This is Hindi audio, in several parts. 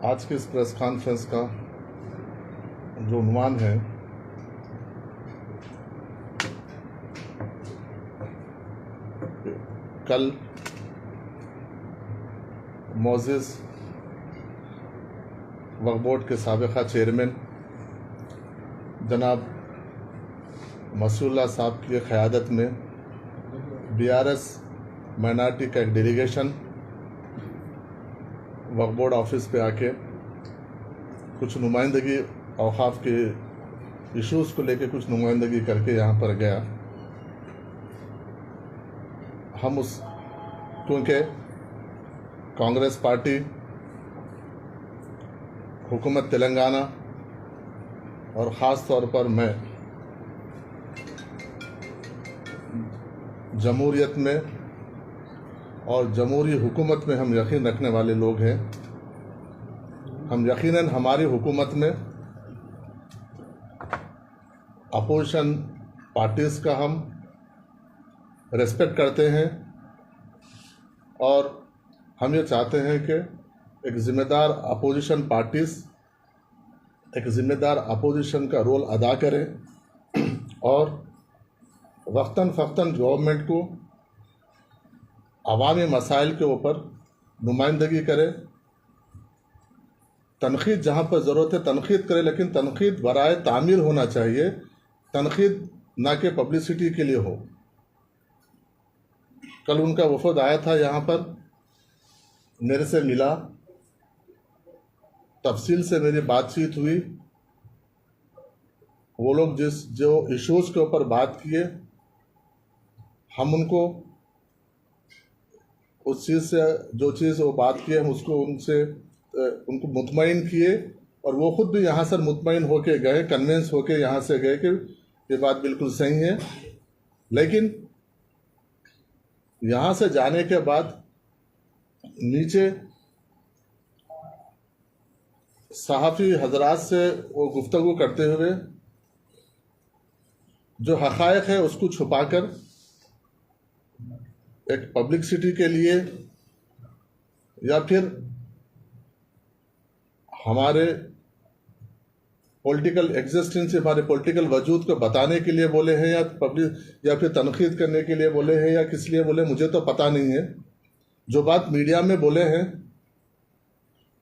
आज के इस प्रेस कॉन्फ्रेंस का जो उन्वान है कल मोअज़्ज़िज़ वक्फ बोर्ड के साबिक़ा चेयरमैन जनाब मसूल्ला साहब की क़यादत में BRS माइनॉरिटी का एक डेलीगेशन वक्फ बोर्ड ऑफिस पे आके कुछ नुमाइंदगी औक़ाफ़ के इश्यूज़ को लेके कुछ नुमाइंदगी करके यहाँ पर गया। हम उस क्योंकि कांग्रेस पार्टी, हुकूमत तेलंगाना और ख़ास तौर पर मैं जमहूरियत में और जमहूरी हुकूमत में हम यकीन रखने वाले लोग हैं। हम यकीनन हमारी हुकूमत में अपोजिशन पार्टीज़ का हम रेस्पेक्ट करते हैं और हम ये चाहते हैं कि एक ज़िम्मेदार अपोजिशन पार्टीज़ एक ज़िम्मेदार अपोजिशन का रोल अदा करें और वक्तन फ़क्तन गवर्नमेंट को अवामी मसाइल के ऊपर नुमाइंदगी करे, तनक़ीद जहाँ पर ज़रूरत है तनक़ीद करे, लेकिन तनक़ीद बराए तामीर होना चाहिए, तनक़ीद ना कि पब्लिसिटी के लिए हो। कल उनका वफ़द आया था यहाँ पर, मेरे से मिला, तफसील से मेरी बातचीत हुई। वो लोग जो इश्यूज़ के ऊपर बात किए, हम उनको उस चीज़ से जो चीज़ वो बात किए हम उसको उनको मुतमईन किए और वो ख़ुद भी यहाँ से मुतमईन होके गए, कन्विंस होके यहाँ से गए कि ये बात बिल्कुल सही है। लेकिन यहाँ से जाने के बाद नीचे सहाफ़ी हजरात से वो गुफ्तगू करते हुए जो हक़ाइक़ है उसको छुपाकर एक पब्लिसिटी के लिए या फिर हमारे पॉलिटिकल एग्जिस्टेंस, हमारे पॉलिटिकल वजूद को बताने के लिए बोले हैं या फिर तनक़ीद करने के लिए बोले हैं या किस लिए बोले, मुझे तो पता नहीं है। जो बात मीडिया में बोले हैं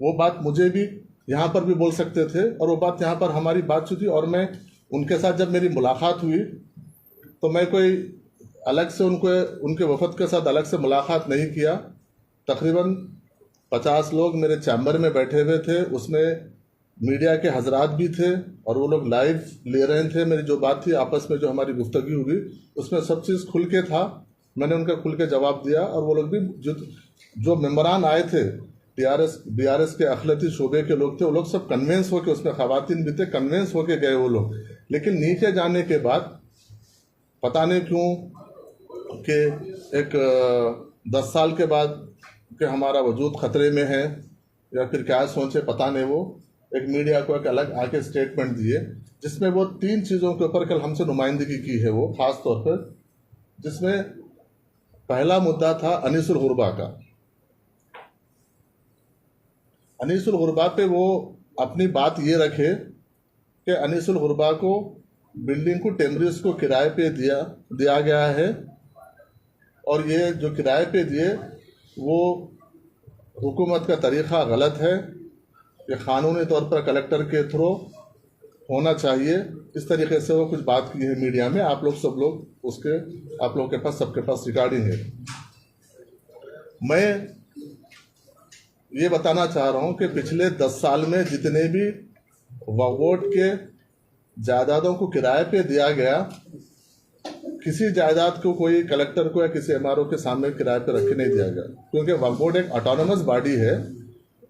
वो बात मुझे भी यहाँ पर भी बोल सकते थे और वो बात यहाँ पर हमारी बातचीत हुई और मैं उनके साथ जब मेरी मुलाकात हुई तो मैं कोई अलग से उनके वफ़द के साथ अलग से मुलाकात नहीं किया। तकरीबन 50 लोग मेरे चैम्बर में बैठे हुए थे, उसमें मीडिया के हजरात भी थे और वो लोग लाइव ले रहे थे। मेरी जो बात थी आपस में जो हमारी गुफ्तगू हुई उसमें सब चीज़ खुल के था, मैंने उनका खुल के जवाब दिया और वो लोग भी जो मेंबरान आए थे BRS के अखिलती शोबे के लोग थे, वो लोग सब कन्वेंस होके, उसमें ख़वातीन भी थे, कन्वेंस होके गए वो लोग। लेकिन नीचे जाने के बाद पता नहीं क्यों कि एक 10 साल के बाद कि हमारा वजूद ख़तरे में है या फिर क्या सोचे पता नहीं, वो एक मीडिया को एक अलग आके स्टेटमेंट दिए जिसमें वो 3 चीज़ों के ऊपर कल हमसे नुमाइंदगी की है। वो ख़ास तौर पर जिसमें पहला मुद्दा था अनीसुल गुरबा का। अनीसुल गुरबा पे वो अपनी बात ये रखे कि अनीसुल गुरबा को बिल्डिंग को टेमरीज को किराए पे दिया गया है और ये जो किराए पे दिए वो हुकूमत का तरीक़ा गलत है, ये क़ानूनी तौर पर कलेक्टर के थ्रू होना चाहिए। इस तरीके से वो कुछ बात की है मीडिया में, आप लोग सब लोग आप लोगों के पास सबके पास रिकॉर्डिंग है। मैं ये बताना चाह रहा हूँ कि पिछले 10 साल में जितने भी वक्फ बोर्ड के जायदादों को किराए पे दिया गया, किसी जायदाद को कोई कलेक्टर को या किसी MRO के सामने किराए पे रखे नहीं दिया गया, क्योंकि वक्फ बोर्ड एक ऑटोनोमस बॉडी है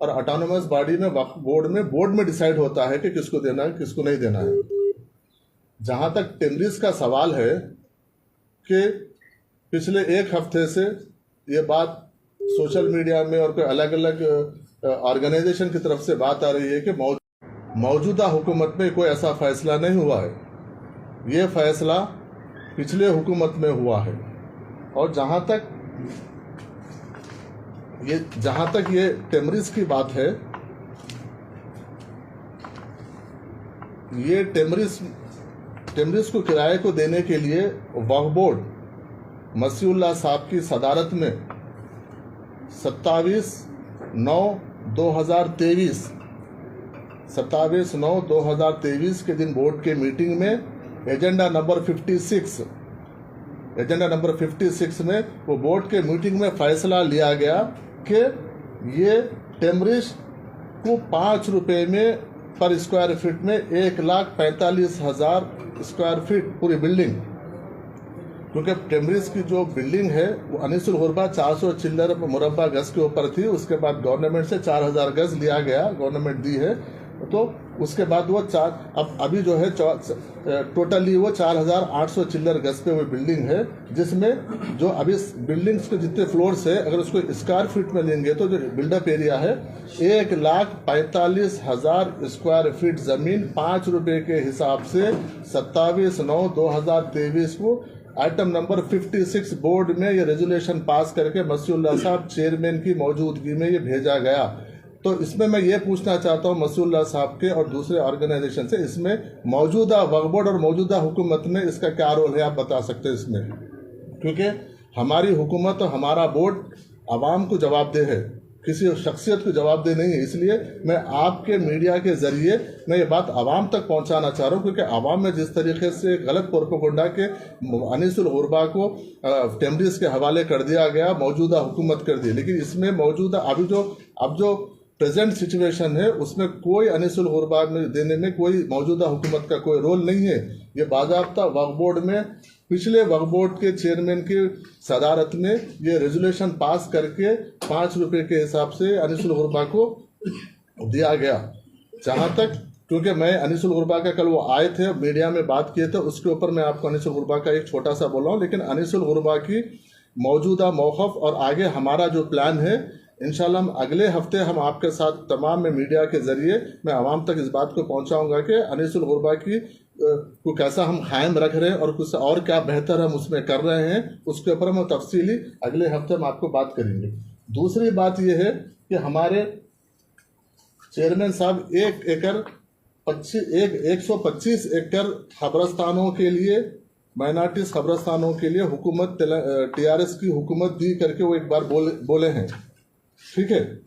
और ऑटोनोमस बॉडी में वक्फ बोर्ड में डिसाइड होता है कि किसको देना है किसको नहीं देना है। जहाँ तक टेमरीज का सवाल है कि पिछले 1 हफ्ते से ये बात सोशल मीडिया में और कोई अलग अलग ऑर्गेनाइजेशन की तरफ से बात आ रही है कि मौजूदा हुकूमत में कोई ऐसा फैसला नहीं हुआ है, ये फैसला पिछले हुकूमत में हुआ है। और जहाँ तक ये टेमरिस की बात है, ये टेमरिस को किराए को देने के लिए वक्फ बोर्ड मसीउल्लाह साहब की सदारत में 27/9/2023 के दिन बोर्ड के मीटिंग में एजेंडा नंबर 56 में वो बोर्ड के मीटिंग में फैसला लिया गया कि ये टेमरिस को 5 रुपये में पर स्क्वायर फीट में 1,45,000 स्क्वायर फीट पूरी बिल्डिंग, क्योंकि टेमरिस की जो बिल्डिंग है वो अनीसुल गुरबा 400 चिल्लर मुरब्बा गज के ऊपर थी। उसके बाद गवर्नमेंट से 4,000 गज लिया गया, गवर्नमेंट दी है, तो उसके बाद वो अभी जो है टोटली वो 4,800 चिल्लर गज पे वो बिल्डिंग है, जिसमें जो अभी बिल्डिंग्स के जितने फ्लोर्स है अगर उसको स्क्वायर फीट में लेंगे तो जो बिल्डअप एरिया है 1,45,000 स्क्वायर फीट जमीन 5 रुपए के हिसाब से 27/9/2023 को आइटम नंबर 56 बोर्ड में ये रेजोल्यूशन पास करके मसीउल्लाह साहब चेयरमैन की मौजूदगी में ये भेजा गया। तो इसमें मैं ये पूछना चाहता हूँ मसीउल्लाह साहब के और दूसरे ऑर्गेनाइजेशन से, इसमें मौजूदा वक्फ बोर्ड और मौजूदा हुकूमत में इसका क्या रोल है, आप बता सकते हैं इसमें? क्योंकि हमारी हुकूमत और हमारा बोर्ड आवाम को जवाबदेह है, किसी शख्सियत को जवाबदेह नहीं है। इसलिए मैं आपके मीडिया के जरिए मैं ये बात आवाम तक पहुंचाना चाह रहा हूँ, क्योंकि आवाम में जिस तरीके से गलत प्रोपेगेंडा के अनीसुल गुरबा को टेमरिस के हवाले कर दिया गया, मौजूदा हुकूमत कर दी, लेकिन इसमें मौजूदा अब जो प्रेजेंट सिचुएशन है उसमें कोई अनीसुल गुरबा में देने में कोई मौजूदा हुकूमत का कोई रोल नहीं है। ये बाज़ाब्ता वक्फ बोर्ड में पिछले वक्फ बोर्ड के चेयरमैन की सदारत में ये रेजोल्यूशन पास करके 5 रुपए के हिसाब से अनीसुल गुरबा को दिया गया। जहाँ तक, क्योंकि मैं अनीसुल गुरबा का कल वो आए थे मीडिया में बात किए थे, उसके ऊपर मैं आपको अनीसुल गुरबा का एक छोटा सा बोला हूँ, लेकिन अनीसुल गुरबा की मौजूदा मौक़िफ़ और आगे हमारा जो प्लान है इंशाल्लाह हम अगले हफ्ते हम आपके साथ तमाम में मीडिया के जरिए मैं आवाम तक इस बात को पहुंचाऊंगा कि अनीसुल गुरबा की को कैसा हम कायम रख रहे हैं और कुछ और क्या बेहतर हम उसमें कर रहे हैं, उसके ऊपर हम तफसीली अगले हफ्ते हम आपको बात करेंगे। दूसरी बात यह है कि हमारे चेयरमैन साहब 125 एकड़ खबरस्तानों के लिए, माइनॉरिटीज खबरस्तानों के लिए हुकूमत TRS की हुकूमत दी करके वो एक बार बोले हैं, ठीक है,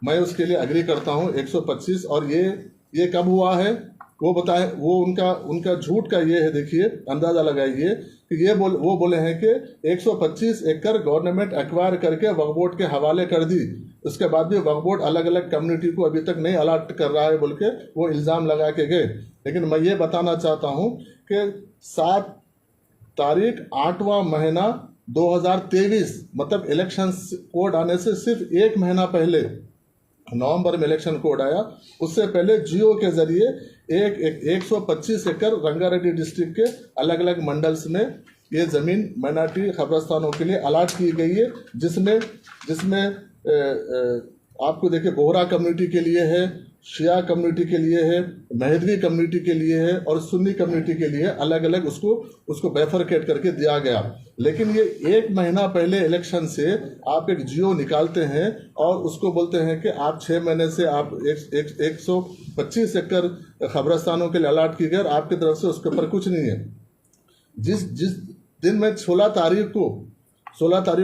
मैं उसके लिए एग्री करता हूं 125। और ये कब हुआ है वो बताएं, वो उनका झूठ का ये है, देखिए अंदाजा लगाइए कि वो बोले हैं कि 125 एकड़ गवर्नमेंट एक्वायर करके वक्फ बोर्ड के हवाले कर दी, उसके बाद भी वक्फ बोर्ड अलग अलग कम्युनिटी को अभी तक नहीं अलॉट कर रहा है बोल के वो इल्ज़ाम लगा के गए। लेकिन मैं ये बताना चाहता हूँ कि 7 तारीख 8वां महीना 2023 मतलब इलेक्शन कोड आने से सिर्फ 1 महीना पहले, नवंबर में इलेक्शन कोड आया, उससे पहले जियो के जरिए 125 एकड़ रंगारेड्डी डिस्ट्रिक्ट के अलग अलग मंडल्स में ये ज़मीन माइनॉरिटी खबरस्तानों के लिए अलॉट की गई है, जिसमें आपको देखिए बोहरा कम्युनिटी के लिए है, शिया कम्युनिटी के लिए है, महदवी कम्युनिटी के लिए है और सुन्नी कम्युनिटी के लिए अलग अलग उसको बैफरकेट करके दिया गया। लेकिन ये 1 महीना पहले इलेक्शन से आप एक जियो निकालते हैं और उसको बोलते हैं कि आप 6 महीने से आप 125 एकड़ खबरस्तानों के लिए अलॉट की गए और आपकी तरफ से उसके ऊपर कुछ नहीं है। जिस दिन मैं 16 तारीख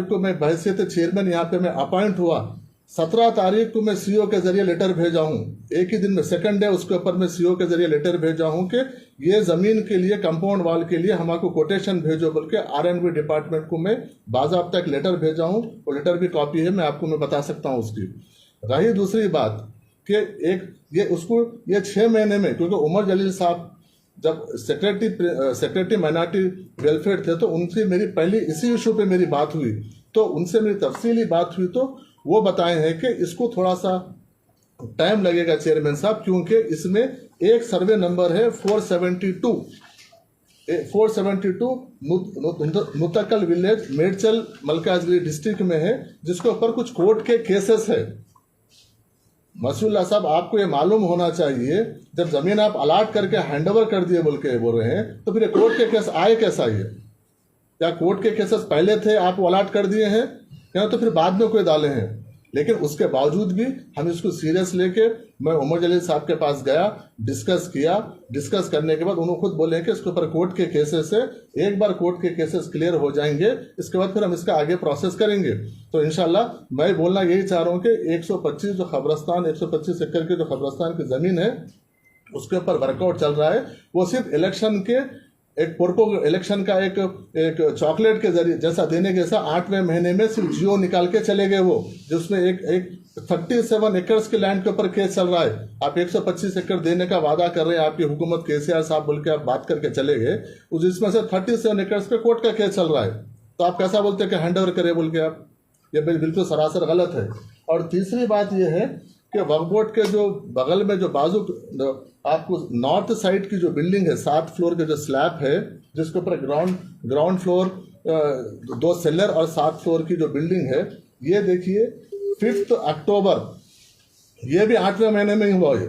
को मैं बहैसियत चेयरमैन यहाँ पे मैं अपॉइंट हुआ, 17 तारीख को मैं सीओ के जरिए लेटर भेजा हूँ, एक ही दिन में सेकंड डे उसके ऊपर मैं सीओ के जरिए लेटर भेजा हूँ कि ये ज़मीन के लिए कंपाउंड वॉल के लिए हमको कोटेशन भेजो बोल के R&B डिपार्टमेंट को मैं बाज़ाब्ता एक लेटर भेजा हूँ। वो लेटर भी कॉपी है, मैं आपको मैं बता सकता हूँ उसकी। रही दूसरी बात कि ये 6 महीने में, क्योंकि उमर जलील साहब जब सेक्रेटरी माइनॉरिटी वेलफेयर थे तो उनसे मेरी पहली इसी इशू पे मेरी बात हुई, तो उनसे मेरी तफसीली बात हुई तो वो बताए हैं कि इसको थोड़ा सा टाइम लगेगा चेयरमैन साहब, क्योंकि इसमें एक सर्वे नंबर है 472 मुतकल विलेज मेडचल मलकाजगिरी डिस्ट्रिक्ट में है, जिसके ऊपर कुछ कोर्ट के केसेस है। मसूल्ला साहब आपको ये मालूम होना चाहिए, जब जमीन आप अलाट करके हैंडओवर कर दिए बोल रहे हैं तो फिर कोर्ट के केस आए कैसा? या कोर्ट के केसेस पहले थे आप वो अलॉट कर दिए हैं, या तो फिर बाद में कोई डाले हैं। लेकिन उसके बावजूद भी हम इसको सीरियस लेके मैं उमर जलील साहब के पास गया, डिस्कस किया। डिस्कस करने के बाद उन्होंने खुद बोले कि इसके ऊपर कोर्ट के केसेस है, एक बार कोर्ट के केसेस क्लियर हो जाएंगे इसके बाद फिर हम इसका आगे प्रोसेस करेंगे। तो इंशाल्लाह मैं बोलना यही चाह रहा हूँ कि 125 जो खबरस्तान 125 एकड़ की जो खबरस्तान की जमीन है उसके ऊपर वर्कआउट चल रहा है, वो सिर्फ इलेक्शन के एक इलेक्शन का एक चॉकलेट के जरिए जैसा देने के साथ 8वें महीने में सिर्फ जियो निकाल के चले गए, वो जिसमें एक 37 एकड़ के लैंड के ऊपर केस चल रहा है। आप 125 एकड़ देने का वादा कर रहे हैं, आपकी हुकूमत केसीआर साहब बोल के आप बात करके चले गए, जिसमें से 37 एकड़ पे कोर्ट का केस चल रहा है। तो आप कैसा बोलते हैं कि हैंड ओवर करे बोल के आप, ये बिल्कुल सरासर गलत है। और तीसरी बात यह है कि वक्फ बोर्ड के जो बगल में जो बाजू आपको नॉर्थ साइड की जो बिल्डिंग है 7 फ्लोर के जो स्लैब है, जिसके ऊपर ग्राउंड फ्लोर 2 सेलर और 7 फ्लोर की जो बिल्डिंग है, ये देखिए 5 अक्टूबर, ये भी 8वें महीने में ही हुआ है।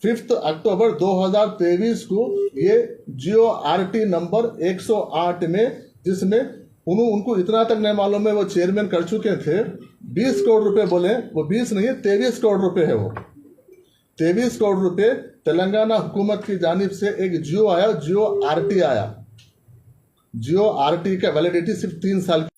5 अक्टूबर 2023 को ये जियो आरटी नंबर 108 में, जिसमें उनको इतना तक नहीं मालूम है, वो चेयरमैन कर चुके थे, 20 करोड़ रुपए बोले, वो 20 नहीं है 23 करोड़ रुपए है, वो 23 करोड़ रुपए तेलंगाना हुकूमत की जानिब से एक जियो आया, जियो आरटी आया। जियो आरटी का वैलिडिटी सिर्फ 3 साल की,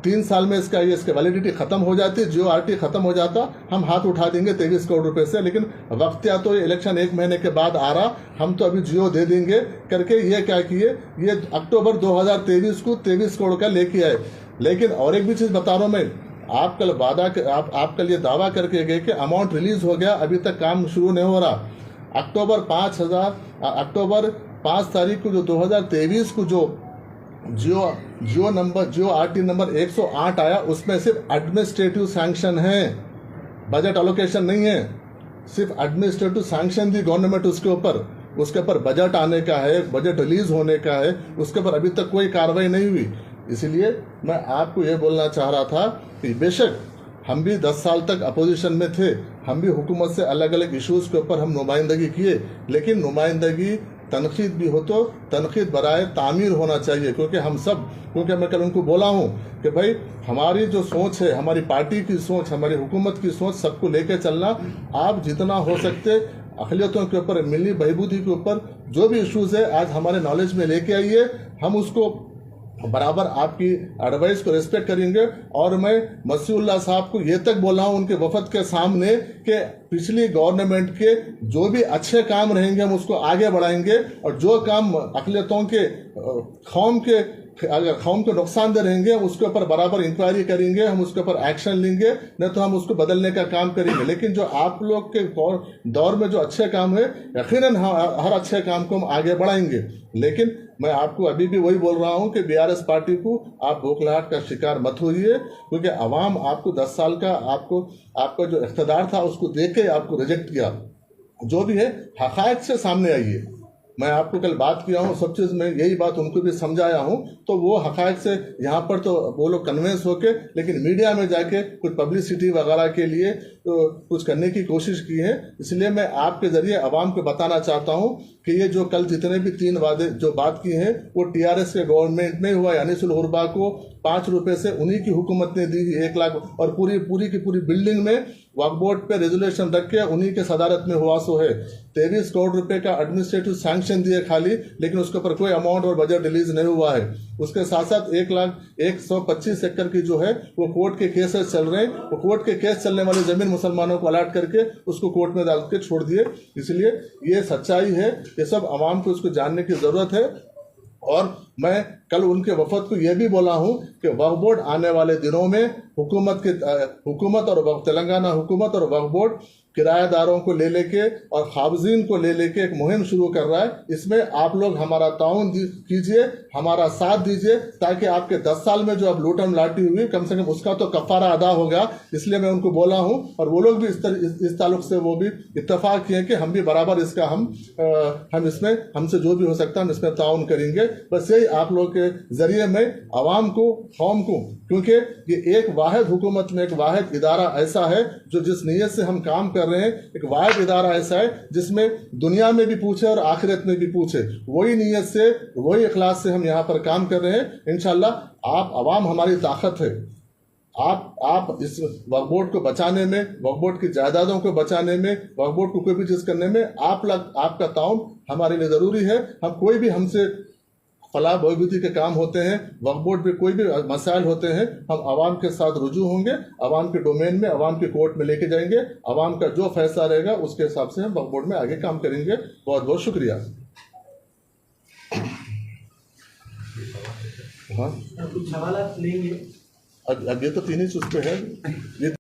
3 साल में इसकी वैलिडिटी खत्म हो जाती, जियो आरटी खत्म हो जाता, हम हाथ उठा देंगे 23 करोड़ रुपए से। लेकिन वक्त या तो इलेक्शन 1 महीने के बाद आ रहा, हम तो अभी जियो दे देंगे करके ये क्या किए, ये अक्टूबर 2023 को 23 करोड़ का लेके आए। लेकिन और एक भी चीज बता रहा हूं मैं, आप कल आप कल ये दावा करके गए कि अमाउंट रिलीज हो गया, अभी तक काम शुरू नहीं हो रहा। अक्टूबर 5 तारीख को जो 2023 को जो जियो आरटी नंबर 108 आया, उसमें सिर्फ एडमिनिस्ट्रेटिव सैंक्शन है, बजट एलोकेशन नहीं है, सिर्फ एडमिनिस्ट्रेटिव सैंक्शन दी गवर्नमेंट उसके ऊपर बजट आने का है, बजट रिलीज होने का है, उसके ऊपर अभी तक कोई कार्रवाई नहीं हुई। इसलिए मैं आपको ये बोलना चाह रहा था कि बेशक हम भी 10 साल तक अपोजिशन में थे, हम भी हुकूमत से अलग अलग इश्यूज के ऊपर हम नुमाइंदगी किए, लेकिन नुमाइंदगी तनकीद भी हो तो तनकीद बराए तामीर होना चाहिए। क्योंकि मैं कल उनको बोला हूँ कि भाई हमारी जो सोच है, हमारी पार्टी की सोच, हमारी हुकूमत की सोच, सबको लेके चलना। आप जितना हो सकते अक़लियतों के ऊपर, मिली बहबूदी के ऊपर जो भी इश्यूज है आज हमारे नॉलेज में लेके आइए, हम उसको बराबर आपकी एडवाइस को रिस्पेक्ट करेंगे। और मैं मसीहुल्लाह साहब को ये तक बोला हूं उनके वफद के सामने कि पिछली गवर्नमेंट के जो भी अच्छे काम रहेंगे हम उसको आगे बढ़ाएंगे, और जो काम अक़लियतों के कौम को नुकसानदेह रहेंगे हम उसके ऊपर बराबर इंक्वायरी करेंगे, हम उसके ऊपर एक्शन लेंगे, नहीं तो हम उसको बदलने का काम करेंगे। लेकिन जो आप लोग के दौर में जो अच्छे काम है, यकीनन हर अच्छे काम को हम आगे बढ़ाएंगे। लेकिन मैं आपको अभी भी वही बोल रहा हूं कि बीआरएस पार्टी को आप बौखलाहट का शिकार मत होइए, क्योंकि अवाम आपको 10 साल का आपका जो इख्तिदार था उसको देख के आपको रिजेक्ट किया। जो भी है हक़ाइक़ से सामने आइए। मैं आपको कल बात किया हूँ, सब चीज़ में यही बात उनको भी समझाया हूँ, तो वो हक़ाइक़ से यहाँ पर तो वो लोग कन्विंस होके, लेकिन मीडिया में जाके कुछ पब्लिसिटी वगैरह के लिए तो कुछ करने की कोशिश की है। इसलिए मैं आपके ज़रिए आवाम को बताना चाहता हूँ कि ये जो कल जितने भी 3 वादे जो बात की हैं वो टीआरएस के गवर्नमेंट में हुआ। अनीसुल गुरबा को 5 रुपए से उन्हीं की हुकूमत ने दी 1 लाख, और पूरी की पूरी बिल्डिंग में वक्फ बोर्ड पे रेजोल्यूशन रख के उन्हीं के सदारत में हुआ सो है। 23 करोड़ रुपए का एडमिनिस्ट्रेटिव सैंक्शन दिए खाली, लेकिन उसके ऊपर कोई अमाउंट और बजट रिलीज नहीं हुआ है। उसके साथ साथ 1,125 एकड़ की जो है वो कोर्ट के केसेस चल रहे हैं, वो कोर्ट के केस चलने वाली जमीन मुसलमानों को अलॉट करके उसको कोर्ट में डाल के छोड़ दिए। इसलिए ये सच्चाई है, ये सब आवाम को उसको जानने की जरूरत है। और मैं कल उनके वफद को यह भी बोला हूं कि वक्फ बोर्ड आने वाले दिनों में हुकूमत और तेलंगाना हुकूमत और वक्फ बोर्ड किराएदारों को ले लेके और खाबजीन को ले लेके एक मुहिम शुरू कर रहा है। इसमें आप लोग हमारा ताउन कीजिए, हमारा साथ दीजिए, ताकि आपके 10 साल में जो अब लूटम लाटी हुई कम से कम उसका तो कफारा अदा होगा। इसलिए मैं उनको बोला हूं, और वो लोग भी इस ताल्लुक से वो भी इत्तेफाक किए कि हम भी बराबर इसका हम इसमें हमसे जो भी हो सकता है हम इसमें ताउन करेंगे। बस यही आप लोग के जरिए में आवाम को, कौम को, क्योंकि ये एक वाहिद हुकूमत में एक वाहिद इदारा ऐसा है जो जिस नीयत से हम काम कर रहे हैं। एक वाहिद इदारा ऐसा है जिसमें दुनिया में भी पूछे और आखिरत में भी पूछे, वही नीयत से, वही इखलास से हम यहाँ पर काम कर रहे हैं। इंशाल्लाह आप अवाम हमारी ताकत है। आप इस वक्फ बोर्ड को बचाने में, वक्फ बोर्ड की जायदादों को बचाने में, वक्फ बोर्ड को कोई भी चीज़ करने में आपका ताउन हमारे लिए ज़रूरी है। हम कोई भी हमसे फलाह बहबूदी के काम होते हैं, वक्फ बोर्ड पे कोई भी मसाइल होते हैं, हम आवाम के साथ रुजू होंगे, आवाम के डोमेन में, आवाम के कोर्ट में लेके जाएंगे। आवाम का जो फैसला रहेगा उसके हिसाब से हम वक्फ बोर्ड में आगे काम करेंगे। बहुत बहुत शुक्रिया। हाँ, कुछ सवाल लेंगे। अब ये तो तीन ही चीज़ पे है। ये